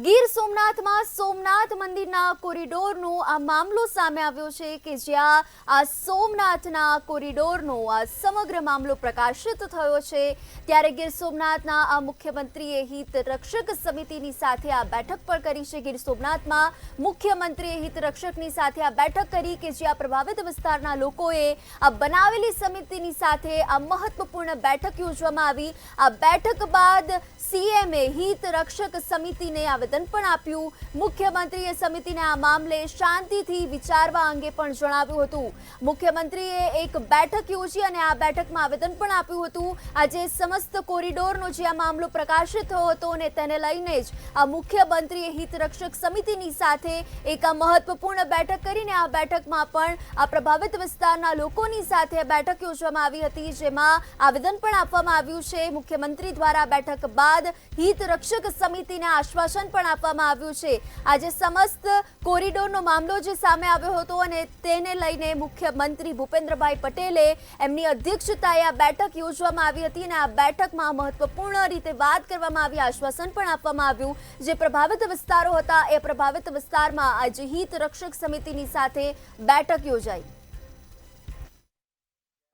ગીર સોમનાથમાં સોમનાથ મંદિરના કોરિડોરનો આ મામલો સામે આવ્યો છે કે જ્યાં આ સોમનાથના કોરિડોરનો આ સમગ્ર મામલો પ્રકાશિત થયો છે। ત્યારે ગીર સોમનાથના આ મુખ્યમંત્રીએ હિત રક્ષક સમિતિની સાથે આ બેઠક પણ કરી છે। ગીર સોમનાથમાં મુખ્યમંત્રીએ હિત રક્ષકની સાથે આ બેઠક કરી કે જ્યાં પ્રભાવિત વિસ્તારના લોકોએ આ બનાવેલી સમિતિની સાથે આ મહત્વપૂર્ણ બેઠક યોજવામાં આવી। આ બેઠક બાદ સીએમએ હિત રક્ષક સમિતિને આવેદન પણ આપ્યું। મુખ્યમંત્રીએ સમિતિને આ મામલે શાંતિથી વિચારવા અંગે પણ જણાવ્યું હતું। મુખ્યમંત્રીએ એક બેઠક યોજી અને આ બેઠકમાં આવેદન પણ આપ્યું હતું। આજે સમસ્ત કોરિડોરનો જે આ મામલો પ્રકાશિત થયો હતો અને તેને લઈને જ આ મુખ્યમંત્રીએ હિત રક્ષક સમિતિની સાથે એક આ મહત્વપૂર્ણ બેઠક કરીને આ બેઠકમાં પણ આ પ્રભાવિત વિસ્તારના લોકોની સાથે બેઠક યોજવામાં આવી હતી, જેમાં આવેદન પણ આપવામાં આવ્યું છે। મુખ્યમંત્રી દ્વારા બેઠક બાદ હિત રક્ષક સમિતિને આશ્વાસન પણ આપવામાં આવ્યું છે। આજે સમસ્ત કોરિડોરનો મામલો જે સામે આવ્યો હતો અને તેને લઈને મુખ્યમંત્રી ભૂપેન્દ્રભાઈ પટેલે એમની અધ્યક્ષતાએ આ બેઠક યોજવામાં આવી હતી અને આ બેઠકમાં મહત્વપૂર્ણ રીતે વાત કરવામાં આવી, આશ્વાસન પણ આપવામાં આવ્યું। જે પ્રભાવિત વિસ્તારો હતા એ પ્રભાવિત વિસ્તારમાં આજે હિત રક્ષક સમિતિની સાથે બેઠક યોજાઈ।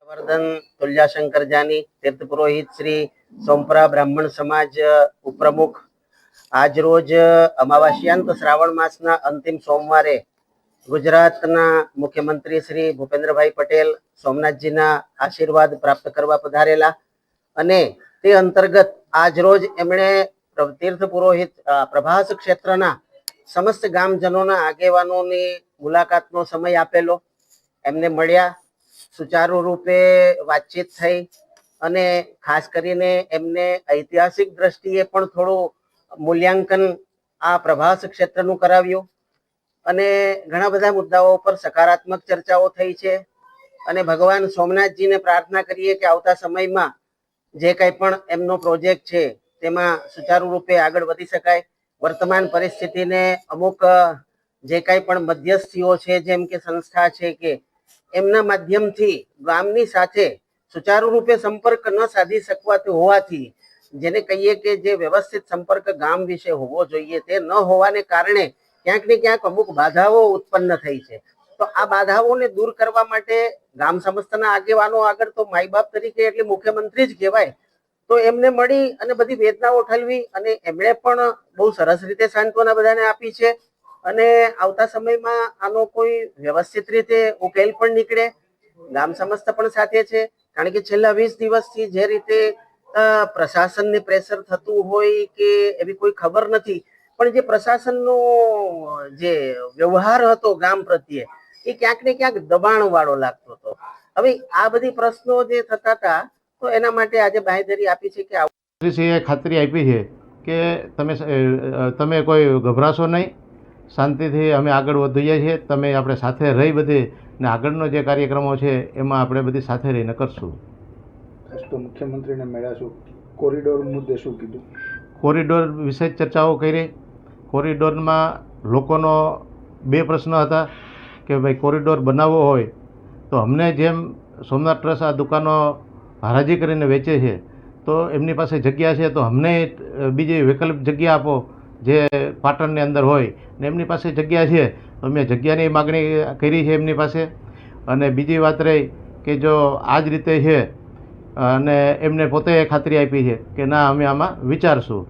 वर्धन तुल्याशंकर जानी तीर्थ पुरोहित श्री सोमपुरा ब्राह्मण समाज उपप्रमुख आज रोज अमावास्यांत श्रावण मासना अंतिम सोमवारे गुजरातना मुख्यमंत्री श्री भूपेन्द्रभाई पटेल सोमनाथजीना आशीर्वाद प्राप्त करवा पधारेला अने ते अंतर्गत आज रोज एमणे तीर्थ पुरोहित प्रभास क्षेत्रना समस्त गामजनोना आगेवानोनी मुलाकातनो समय आपेलो। एमने मळ्या, सुचारू रूपे वातचीत थई અને ખાસ કરીને એમને ઐતિહાસિક દ્રષ્ટિએ પણ થોડું મૂલ્યાંકન આ પ્રભાસ ક્ષેત્રનું કરાવ્યું અને ઘણા બધા મુદ્દાઓ પર સકારાત્મક ચર્ચાઓ થઈ છે અને ભગવાન સોમનાથજીને પ્રાર્થના કરીએ કે આવતા સમયમાં જે કંઈ પણ એમનો પ્રોજેક્ટ છે તેમાં સુચારુ રૂપે આગળ વધી શકાય। વર્તમાન પરિસ્થિતિને અમુક જે કંઈ પણ મધ્યસ્થીઓ છે જેમ કે સંસ્થા છે કે એમના માધ્યમથી ગામની સાથે સુચારુ રૂપે સંપર્ક ન સાધી શકવાથી હોવાથી જેને કહીએ કે જે વ્યવસ્થિત સંપર્ક ગામ વિશે હોવો જોઈએ તે ન હોવાને કારણે ક્યાંક ને ક્યાંક અમુક બાધાઓ ઉત્પન્ન થઈ છે। તો આ બાધાઓને દૂર કરવા માટે ગામ સમસ્તના આગેવાનો આગળ તો માઈ બાપ તરીકે એટલે મુખ્યમંત્રી જ કહેવાય, તો એમને મળી અને બધી વેદનાઓ ઠલવી અને એમણે પણ બહુ સરસ રીતે સાંત્વના બધાને આપી છે અને આવતા સમયમાં આનો કોઈ વ્યવસ્થિત રીતે ઉકેલ પણ નીકળે। ગામ સમસ્ત પણ સાથે છે, કારણ કે છેલ્લા 20 દિવસથી જે રીતે પ્રશાસનને પ્રેશર થતું હોય કે એવી કોઈ ખબર નથી, પણ જે પ્રશાસનનો જે વ્યવહાર હતો ગામ પ્રત્યે એ ક્યાંક ને ક્યાંક દબાણ વાળો લાગતો હતો। હવે આ બધી પ્રશ્નો જે થતા હતા તો એના માટે આજે બાંહેધરી આપી છે કે મંત્રીશ્રીએ ખાતરી આપી છે કે તમે કોઈ ગભરાશો નહીં, શાંતિથી અમે આગળ વધીએ છીએ, તમે આપણે સાથે રહી બધી ને આગળનો જે કાર્યક્રમો છે એમાં આપણે બધી સાથે રહીને કરશું। તો મુખ્યમંત્રીને મળ્યા છો, કોરિડોર મુદ્દે શું કીધું? કોરિડોર વિશે ચર્ચાઓ કરી। કોરિડોરમાં લોકોનો બે પ્રશ્ન હતા કે ભાઈ કોરિડોર બનાવવો હોય તો અમને જેમ સોમનાથ ટ્રસ્ટ આ દુકાનો હરાજી કરીને વેચે છે તો એમની પાસે જગ્યા છે તો અમને બીજી વૈકલ્પિક જગ્યા આપો જે પાટણની અંદર હોય ને એમની પાસે જગ્યા છે તો અમે જગ્યાની માગણી કરી છે એમની પાસે। અને બીજી વાત રહી કે જો આ જ રીતે છે અને એમને પોતે ખાતરી આપી છે કે ના અમે આમાં વિચારશું।